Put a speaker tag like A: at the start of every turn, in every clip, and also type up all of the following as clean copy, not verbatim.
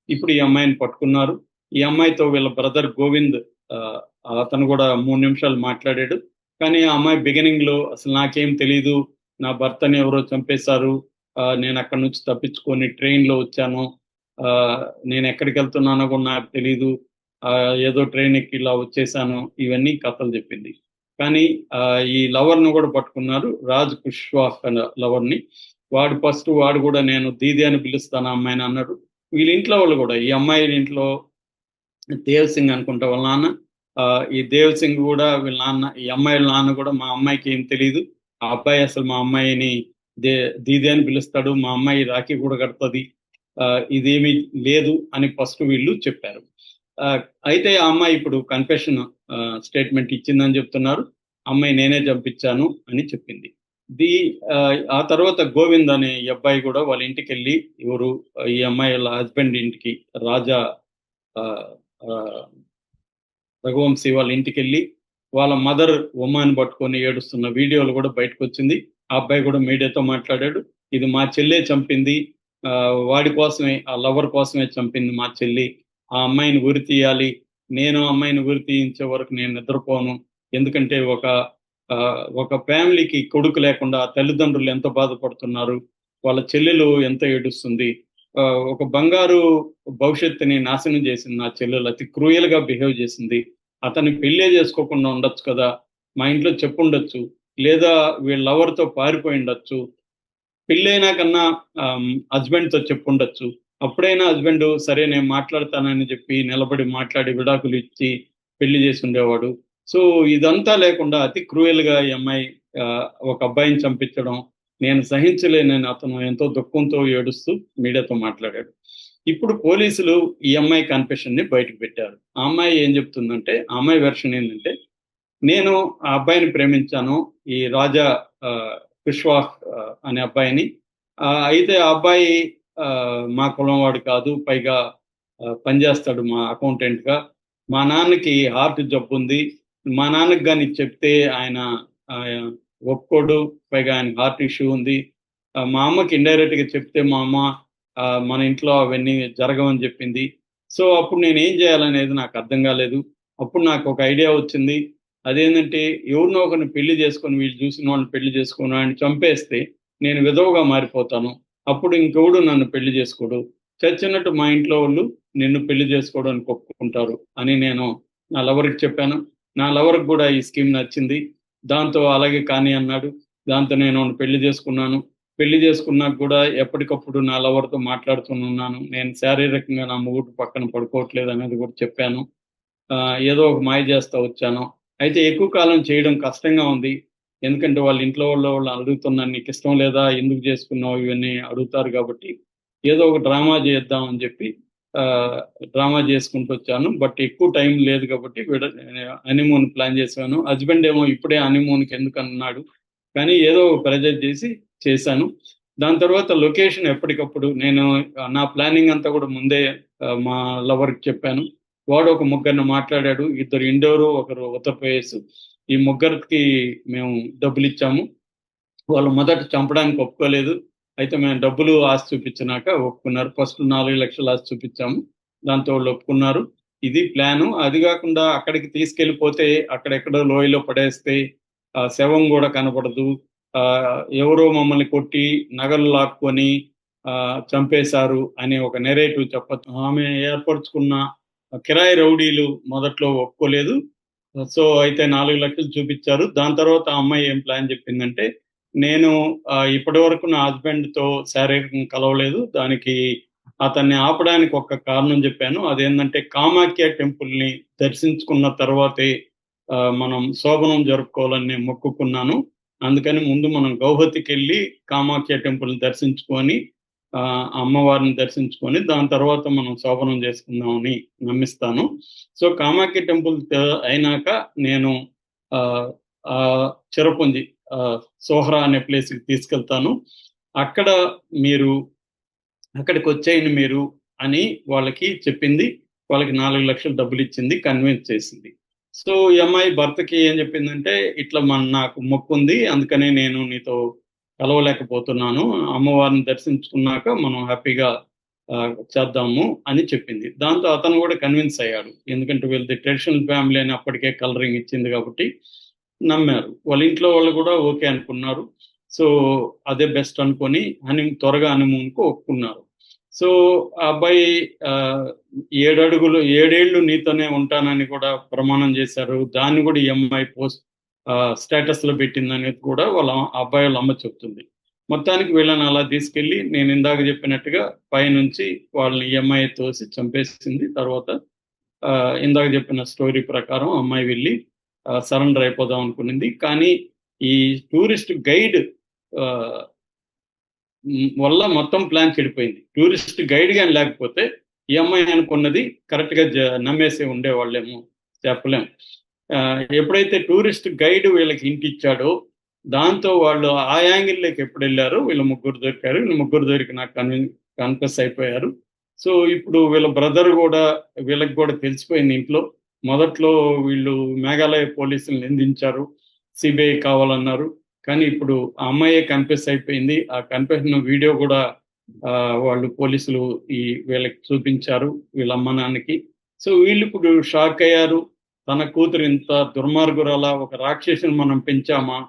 A: ఇప్పుడు ఈ అమ్మాయిని పట్టుకున్నారు. ఈ అమ్మాయితో వీళ్ళ బ్రదర్ గోవింద్ ఆహ్, అతను గూడా 3 నిమిషాలు మాట్లాడాడు. కానీ ఆ అమ్మాయి బిగినింగ్‌లో అసలు నాకేం తెలీదు. నా భర్తని ఎవరో చంపేశారు. నేనక్కడి నుంచి తప్పించుకొని ట్రైన్‌లో వచ్చాను. ఆహ్, నేనెక్కడికెళ్తున్నానో గూడా నాకు తెలీదు. ఏదో ట్రైన్ ఎక్కి ఇలా వచ్చేసాను. ఇవన్నీ కథలు జెప్పింది. కానీ ఈ లవర్‌ని గూడా పట్టుకున్నారు. రాజ్ కుష్వాహ్ అనే లవర్‌ని. వాడు గూడా నేను దీది అని పిలుస్తాను ఆ అమ్మాయిని అన్నాడు. వీళ్ళ ఇంట్లో వాళ్ళు గూడా ఈ అమ్మాయి ఇంట్లో దేవ్ సింగ్ అనుకుంటా వాళ్ళ నాన్న. ఈ దేవ్ సింగ్ గూడా వీళ్ళ నాన్న ఈ అమ్మాయి వాళ్ళ నాన్న గూడా మా అమ్మాయికి ఏం తెలీదు. ఆ అబ్బాయి అసలు మా అమ్మాయిని దే దీది అని పిలుస్తాడు. మా అమ్మాయి రాఖీ కూడా కడతది. ఇదేమీ లేదు అని ఫస్ట్ వీళ్ళు చెప్పారు. ఆహ్, అయితే ఆ అమ్మాయి ఇప్పుడు కన్ఫెషన్ స్టేట్‌మెంట్ ఇచ్చిందని చెప్తున్నారు. అమ్మాయి నేనే చంపించాను అని చెప్పింది. ఆ తర్వాత గోవింద్ అనే ఈ అబ్బాయి గూడా వాళ్ళ ఇంటికెళ్ళి ఎవరు ఈ అమ్మాయి వాళ్ళ హస్బెండ్ ఇంటికి రాజా ఆహ్, ఆహ్, రఘువంశీ వాళ్ళ ఇంటికెళ్ళి వాళ్ళ మదర్ ఉమాని పట్టుకొని ఏడుస్తున్న వీడియోలు గూడా బయటకొచ్చింది. ఆ అబ్బాయి గూడా మీడియాతో మాట్లాడాడు. ఇది మా చెల్లే చంపింది. వాడి కోసమే ఆ లవర్ కోసమే చంపింది మా చెల్లి. ఆ అమ్మాయిని ఉరి తీయాలి. నేను ఆ అమ్మాయిని ఉరి తీయించే వరకు నేను నిద్రపోను. ఎందుకంటే ఒక ఫ్యామిలీకి కొడుకు లేకుండా తల్లిదండ్రులు ఎంత బాధపడుతున్నారు. వాళ్ళ చెల్లెలు ఎంత ఏడుస్తుంది. ఒక బంగారు భవిష్యత్తుని నాశనం చేసింది నా చెల్లెలు. అతి క్రూయల్‌గా బిహేవ్ చేసింది. అతన్ని పెళ్ళే చేసుకోకుండా ఉండొచ్చు కదా! మా ఇంట్లో చెప్పుండొచ్చు. లేదా వీళ్ళ లవర్‌తో పారిపోయుండొచ్చు. పెళ్ళైనా కన్నా హస్బెండ్‌తో చెప్పుండొచ్చు. అప్పుడైనా హస్బెండు సరే నేను మాట్లాడతానని చెప్పి నిలబడి మాట్లాడి విడాకులు ఇచ్చి పెళ్లి చేసుండేవాడు. సో, ఇదంతా లేకుండా అతి క్రూయల్‌గా ఈ అమ్మాయి ఒక అబ్బాయిని చంపించడం నేను సహించలేనని అతను ఎంతో దుఃఖంతో ఏడుస్తూ మీడియాతో మాట్లాడాడు. ఇప్పుడు పోలీసులు ఈ అమ్మాయి కన్ఫెషన్‌ని బయటకు పెట్టారు. ఆ అమ్మాయి ఏం చెప్తుందంటే, ఆ అమ్మాయి వెర్షన్ ఏందంటే, నేను ఆ అబ్బాయిని ప్రేమించాను. ఈ రాజా ఆహ్, కుష్వాహ్ అనే అబ్బాయిని. అయితే ఆ అబ్బాయి మా కులం వాడు కాదు. పైగా పనిచేస్తాడు మా అకౌంటెంట్‌గా. మా నాన్నకి హార్ట్ జబ్బుంది. మా నాన్నకి గాని చెప్తే ఆయన ఆహ్, ఒప్పుకోడు. పైగా ఆయనకి హార్ట్ ఇష్యూ ఉంది. మా అమ్మకి ఇండైరెక్ట్‌గా చెప్తే మా అమ్మ మన ఇంట్లో అవన్నీ జరగవని జెప్పింది. సో, అప్పుడు నేనేం జేయాలనేది నాకర్థం గాలేదు. అప్పుడు నాకొక ఐడియా వచ్చింది. అదేంటంటే ఎవరినో ఒకరిని పెళ్లి చేసుకొని వీళ్ళు చూసిన వాళ్ళని పెళ్లి చేసుకొని ఆడిని చంపేస్తే నేను విధవగా మారిపోతాను. అప్పుడు ఇంకెవడు నన్ను పెళ్లి చేసుకోడు. చచ్చినట్టు మా ఇంట్లో వాళ్ళు నిన్ను పెళ్లి చేసుకోవడానికి ఒప్పుకుంటారు అని నేను నా లవర్‌కి చెప్పాను. నా లవర్‌కి గూడా ఈ స్కీమ్ నచ్చింది. దాంతో అలాగే కానీ అన్నాడు. దాంతో నేను వాడిని పెళ్లి చేసుకున్నాను. పెళ్లి చేసుకున్నాక గూడా ఎప్పటికప్పుడు నా లవర్‌తో మాట్లాడుతూనున్నాను. నేను శారీరకంగా నా మొగుడు పక్కన పడుకోవట్లేదనేది గూడా చెప్పాను. ఏదో ఒక మాయ చేస్తా వచ్చాను. అయితే ఎక్కువ కాలం చేయడం కష్టంగా ఉంది. ఎందుకంటే వాళ్ళ ఇంట్లో వాళ్ళు అడుగుతున్నారు. "నీకిష్టం లేదా? ఎందుకు చేసుకున్నావు?" ఇవన్నీ అడుగుతారు గాబట్టి, ఏదో ఒక డ్రామా చేద్దాం అని జెప్పి ఆహ్, డ్రామా చేసుకుంటొచ్చాను. బట్ ఎక్కువ టైం లేదు గాబట్టి హనీమూన్ ప్లాన్ చేశాను. హస్బెండ్ ఏమో ఇప్పుడే హనీమూన్‌కెందుకన్నాడు. కానీ ఏదో ప్రెషర్ చేసి చేశాను. దాని తర్వాత లొకేషన్ ఎప్పటికప్పుడు నేను నా ప్లానింగ్ అంతా గూడా ముందే మా లవర్‌కి చెప్పాను. వాడు ఒక ముగ్గురిని మాట్లాడాడు. ఇద్దరు ఇండోరు, ఒకరు ఉత్తరప్రదేశ్. ఈ ముగ్గురికి మేము డబ్బులిచ్చాము. వాళ్ళు మొదట చంపడానికి ఒప్పుకోలేదు. అయితే మేము డబ్బులు ఆశ చూపించినాక ఒప్పుకున్నారు. ఫస్ట్ 4,00,000 ఆశ చూపించాము. దాంతో వాళ్ళు ఒప్పుకున్నారు. ఇది ప్లాను. అది గాకుండా అక్కడికి తీసుకెళ్ళిపోతే అక్కడెక్కడో లోయలో పడేస్తే శవం గూడా కనపడదు. ఎవరో మమ్మల్ని కొట్టి నగలు లాక్కొని చంపేశారు అనే ఒక నెరేటివ్ చెప్పొచ్చు. ఆమె ఏర్పరుచుకున్న కిరాయి రౌడీలు మొదట్లో ఒప్పుకోలేదు. సో, అయితే 4,00,000 చూపిచ్చారు. దాని తర్వాత ఆ అమ్మాయి ఏం ప్లాన్ జెప్పిందంటే, నేను ఇప్పటివరకు నా హస్బెండ్‌తో శారీరకంగా కలవలేదు. దానికి అతన్ని ఆపడానికి ఒక కారణం జెప్పాను. అదేందంటే కామాఖ్య టెంపుల్‌ని దర్శించుకున్న తర్వాతే మనం శోభనం జరుపుకోవాలని నేను మొక్కుకున్నాను. అందుకని ముందు మనం గౌహతికెళ్ళి కామాఖ్య టెంపుల్‌ని దర్శించుకొని అమ్మవారిని దర్శించుకొని దాని తర్వాత మనం శోభనం చేసుకుందామని నమ్మిస్తాను. సో, కామాఖ్య టెంపుల్ అయినాక నేను ఆహ్, ఆహ్, చిరపుంజి సోహ్రా అనే ప్లేస్‌కి తీసుకెళ్తాను. అక్కడ మీరు అక్కడికొచ్చేయండి మీరు అని వాళ్ళకి చెప్పింది. వాళ్ళకి 4,00,000 డబ్బులిచ్చింది. కన్విన్స్ చేసింది. సో, ఈ అమ్మాయి భర్తకి ఏం చెప్పిందంటే, "ఇట్లా నాకు మొక్కుంది. అందుకనే నేను నీతో కలవలేకపోతున్నాను. అమ్మవారిని దర్శించుకున్నాక మనం హ్యాపీగా చేద్దాము అని చెప్పింది. దాంతో అతను కూడా కన్విన్స్ అయ్యాడు. ఎందుకంటే వీళ్ళది ట్రెడిషనల్ ఫ్యామిలీ అని అప్పటికే కలరింగ్ ఇచ్చింది కాబట్టి నమ్మారు. వాళ్ళ ఇంట్లో వాళ్ళు కూడా ఓకే అనుకున్నారు. సో, అదే బెస్ట్ అనుకోని త్వరగా హనీమూన్‌కు ఒప్పుకున్నారు. సో, ఆ అబ్బాయి 7 ఏళ్ళు నీతోనే ఉంటానని కూడా ప్రమాణం చేశారు. దాన్ని కూడా ఈ అమ్మాయి స్టేటస్‌లో పెట్టిందనేది కూడా అబ్బాయి వాళ్ళ అమ్మ చెప్తుంది. మొత్తానికి వీళ్ళని అలా తీసుకెళ్ళి నేను ఇందాక చెప్పినట్టుగా పైనుంచి వాళ్ళని ఈ అమ్మాయి తోసి చంపేసింది. తర్వాత ఇందాక చెప్పిన స్టోరీ ప్రకారం అమ్మాయి వెళ్ళి సరెండర్ అయిపోదాం అనుకునింది. కానీ ఈ టూరిస్ట్ గైడ్ ఆహ్, వల్ల మొత్తం ప్లాన్ చెడిపోయింది. టూరిస్ట్ గైడ్ గాని లేకపోతే ఈ అమ్మాయి అనుకున్నది కరెక్ట్‌గా నమ్మేసి ఉండేవాళ్ళేమో చెప్పలేం. ఎప్పుడైతే టూరిస్ట్ గైడ్ వీళ్ళకి హింట్ ఇచ్చాడో, దాంతో వాళ్ళు ఆ యాంగిల్‌లోకి ఎప్పుడెళ్లారో వీళ్ళు ముగ్గురు దొరికారు. వీళ్ళు ముగ్గురు దొరికి నాకు కన్ఫెస్ అయిపోయారు. సో, ఇప్పుడు వీళ్ళ బ్రదర్ గూడా వీళ్ళకి గూడా తెలిసిపోయింది ఇంట్లో. మొదట్లో వీళ్ళు మేఘాలయ పోలీసులు నిందించారు. సీబీఐ కావాలన్నారు. కానీ ఇప్పుడు ఆ అమ్మాయే కన్ఫెస్ అయిపోయింది. ఆ కన్ఫెషన్ వీడియో గూడా వాళ్ళు పోలీసులు వీళ్ళకి చూపించారు. వీళ్ళ అమ్మ, నాన్నకి. సో, వీళ్ళిప్పుడు షాక్ అయ్యారు. తన కూతురు ఇంత దుర్మార్గురాలా, ఒక రాక్షసిని మనం పెంచామా?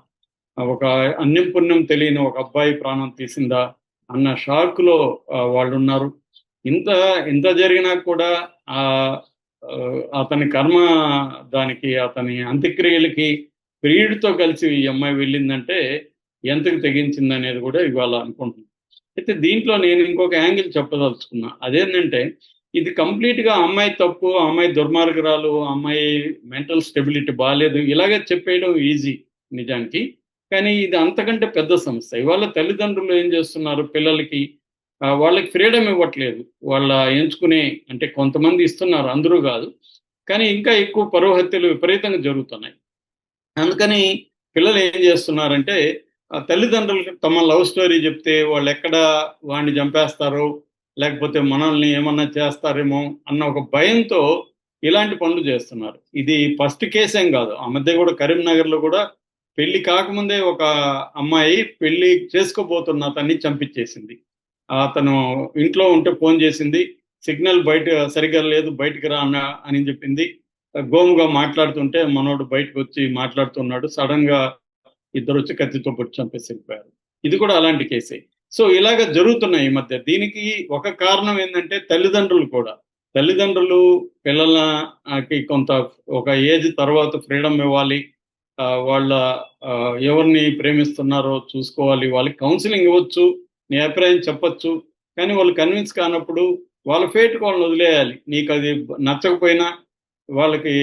A: ఒక అన్యం పుణ్యం తెలియని ఒక అబ్బాయి ప్రాణం తీసిందా? అన్న షాక్‌లో వాళ్ళున్నారు. ఇంత ఇంత జరిగినా కూడా ఆహ్, అతని కర్మ దానికి అతని అంత్యక్రియలకి ప్రియుడితో కలిసి ఈ అమ్మాయి వెళ్ళిందంటే ఎంతకు తెగించిందనేది కూడా ఇవాళ అనుకుంటున్నాను. అయితే దీంట్లో నేను ఇంకొక యాంగిల్ చెప్పదలుచుకున్నా. అదేంటంటే ఇది కంప్లీట్‌గా అమ్మాయి తప్పు, అమ్మాయి దుర్మార్గురాలు, అమ్మాయి మెంటల్ స్టెబిలిటీ బాలేదు ఇలాగే చెప్పేయడం ఈజీ నిజానికి. కానీ ఇది అంతకంటే పెద్ద సమస్య. ఇవాళ తల్లిదండ్రులు ఏం చేస్తున్నారు పిల్లలకి వాళ్ళకి ఫ్రీడమ్ ఇవ్వట్లేదు. వాళ్ళ ఎంచుకునే అంటే కొంతమంది ఇస్తున్నారు అందరూ గాదు. కానీ ఇంకా ఎక్కువ పరువు హత్యలు విపరీతంగా జరుగుతున్నాయి. అందుకని పిల్లలు ఏం చేస్తున్నారంటే తల్లిదండ్రులకు తమ లవ్ స్టోరీ చెప్తే వాళ్ళెక్కడ వాడిని చంపేస్తారో, లేకపోతే మనల్ని ఏమన్నా చేస్తారేమో అన్న ఒక భయంతో ఇలాంటి పనులు చేస్తున్నారు. ఇది ఫస్ట్ కేసేం గాదు. ఆ మధ్య గూడా కరీంనగర్‌లో గూడా పెళ్లి కాకముందే ఒక అమ్మాయి పెళ్లి చేసుకోబోతున్న అతన్ని చంపించేసింది. అతను ఇంట్లో ఉంటే ఫోను చేసింది. సిగ్నల్ బయట సరిగ్గా లేదు బయటికి రా అని చెప్పింది. గోముగా మాట్లాడుతుంటే మనోడు బయటకొచ్చి మాట్లాడుతున్నాడు. సడెన్‌గా ఇద్దరొచ్చి కత్తితో పొడిచి చంపేసి వెళ్ళిపోయారు. ఇది కూడా అలాంటి కేసే. సో, ఇలాగ జరుగుతున్నాయి ఈ మధ్య. దీనికి ఒక కారణం ఏందంటే తల్లిదండ్రులు కూడా. తల్లిదండ్రులు పిల్లలకి కొంత ఒక ఏజ్ తర్వాత ఫ్రీడమ్ ఇవ్వాలి. వాళ్ళ ఎవరిని ప్రేమిస్తున్నారో చూసుకోవాలి. వాళ్ళకి కౌన్సెలింగ్ ఇవ్వచ్చు. నీ అభిప్రాయం చెప్పొచ్చు. కానీ వాళ్ళు కన్విన్స్ కానప్పుడు వాళ్ళ ఫేట్‌కి వాళ్ళని వదిలేయాలి. నీకది నచ్చకపోయినా వాళ్ళకి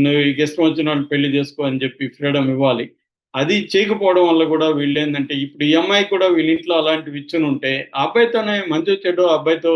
A: నీకిష్టం వచ్చిన వాళ్ళని పెళ్లి చేసుకో అని చెప్పి ఫ్రీడమ్ ఇవ్వాలి. అది చేయకపోవడం వల్ల కూడా వీళ్ళేందంటే ఇప్పుడు ఈ అమ్మాయికి కూడా వీళ్ళ ఇంట్లో అలాంటివి ఇచ్చునుంటే ఆ అబ్బాయితోనే మంచో చెడో ఆ అబ్బాయితో